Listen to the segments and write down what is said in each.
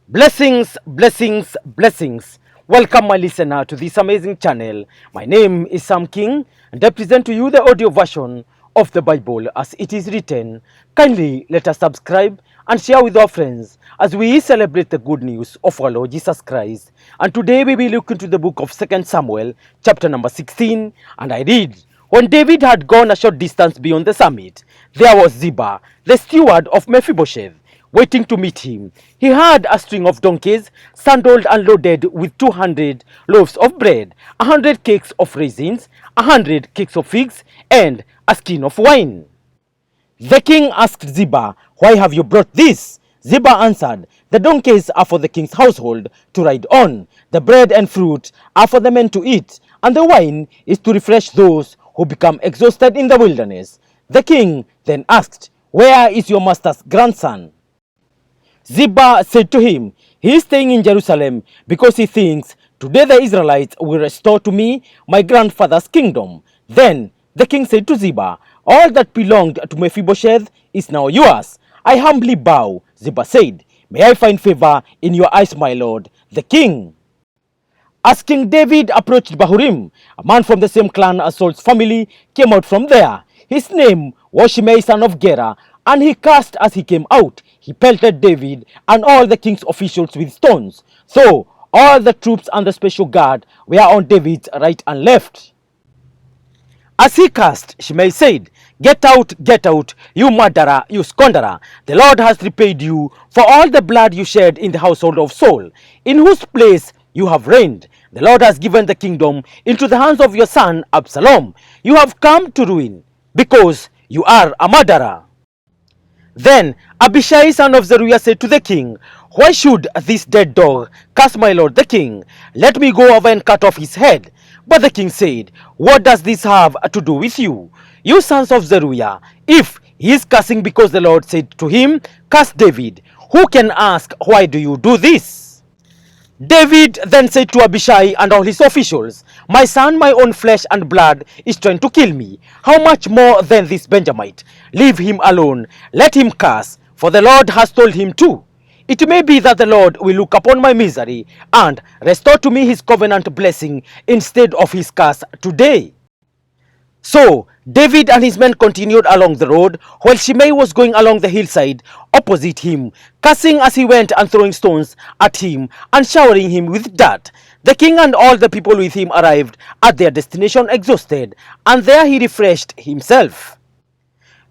Blessings, blessings, blessings. Welcome, my listener, to this amazing channel. My name is Sam King, and I present to you the audio version of the Bible as it is written. Kindly let us subscribe and share with our friends as we celebrate the good news of our Lord Jesus Christ. And today we will look into the book of 2 Samuel, chapter number 16, and I read. When David had gone a short distance beyond the summit, there was Ziba, the steward of Mephibosheth, waiting to meet him. He had a string of donkeys, saddled and loaded with 200 loaves of bread, 100 cakes of raisins, 100 cakes of figs, and a skin of wine. The king asked Ziba, "Why have you brought this?" Ziba answered, "The donkeys are for the king's household to ride on, the bread and fruit are for the men to eat, and the wine is to refresh those who become exhausted in the wilderness." The king then asked, "Where is your master's grandson?" Ziba said to him, "He is staying in Jerusalem because he thinks, 'Today the Israelites will restore to me my grandfather's kingdom.'" Then the king said to Ziba, "All that belonged to Mephibosheth is now yours." "I humbly bow," Ziba said. "May I find favor in your eyes, my lord, the king." As King David approached Bahurim, a man from the same clan as Saul's family came out from there. His name was Shimei son of Gera, and he cursed as he came out. He pelted David and all the king's officials with stones. So all the troops and the special guard were on David's right and left. As he cursed, Shimei said, get out, you murderer, you squanderer. The Lord has repaid you for all the blood you shed in the household of Saul, in whose place you have reigned. The Lord has given the kingdom into the hands of your son Absalom. You have come to ruin, because you are a murderer." Then Abishai son of Zeruiah said to the king, "Why should this dead dog curse my lord the king? Let me go over and cut off his head." But the king said, "What does this have to do with you, you sons of Zeruiah? If he is cursing because the Lord said to him, 'Curse David,' who can ask, 'Why do you do this?'" David then said to Abishai and all his officials, "My son, my own flesh and blood, is trying to kill me. How much more than this Benjamite? Leave him alone. Let him curse, for the Lord has told him to. It may be that the Lord will look upon my misery and restore to me his covenant blessing instead of his curse today." So David and his men continued along the road, while Shimei was going along the hillside opposite him, cursing as he went and throwing stones at him and showering him with dirt. The king and all the people with him arrived at their destination exhausted, and there he refreshed himself.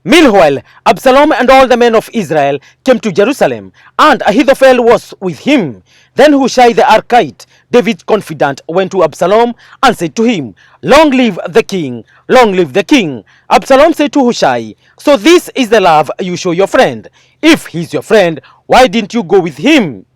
Meanwhile, Absalom and all the men of Israel came to Jerusalem, and Ahithophel was with him. Then Hushai the Archite, David's confidant, went to Absalom and said to him, "Long live the king! Long live the king!" Absalom said to Hushai, "So this is the love you show your friend? If he's your friend, why didn't you go with him?"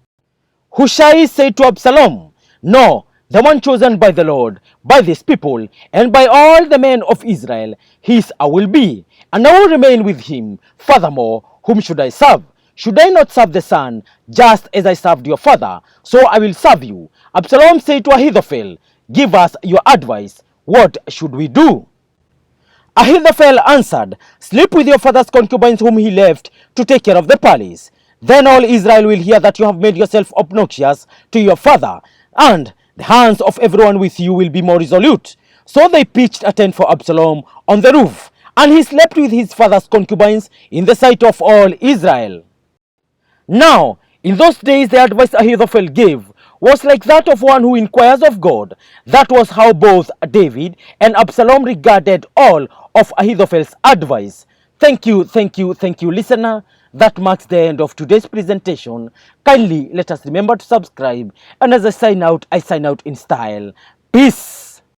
Hushai said to Absalom, "No, the one chosen by the Lord, by this people, and by all the men of Israel, his I will be, and I will remain with him. Furthermore, whom should I serve? Should I not serve the son, just as I served your father? So I will serve you." Absalom said to Ahithophel, "Give us your advice. What should we do?" Ahithophel answered, "Sleep with your father's concubines whom he left to take care of the palace. Then all Israel will hear that you have made yourself obnoxious to your father, and the hands of everyone with you will be more resolute." So they pitched a tent for Absalom on the roof, and he slept with his father's concubines in the sight of all Israel. Now, in those days the advice Ahithophel gave was like that of one who inquires of God. That was how both David and Absalom regarded all of Ahithophel's advice. Thank you, listener. That marks the end of today's presentation. Kindly let us remember to subscribe, and as I sign out in style. Peace.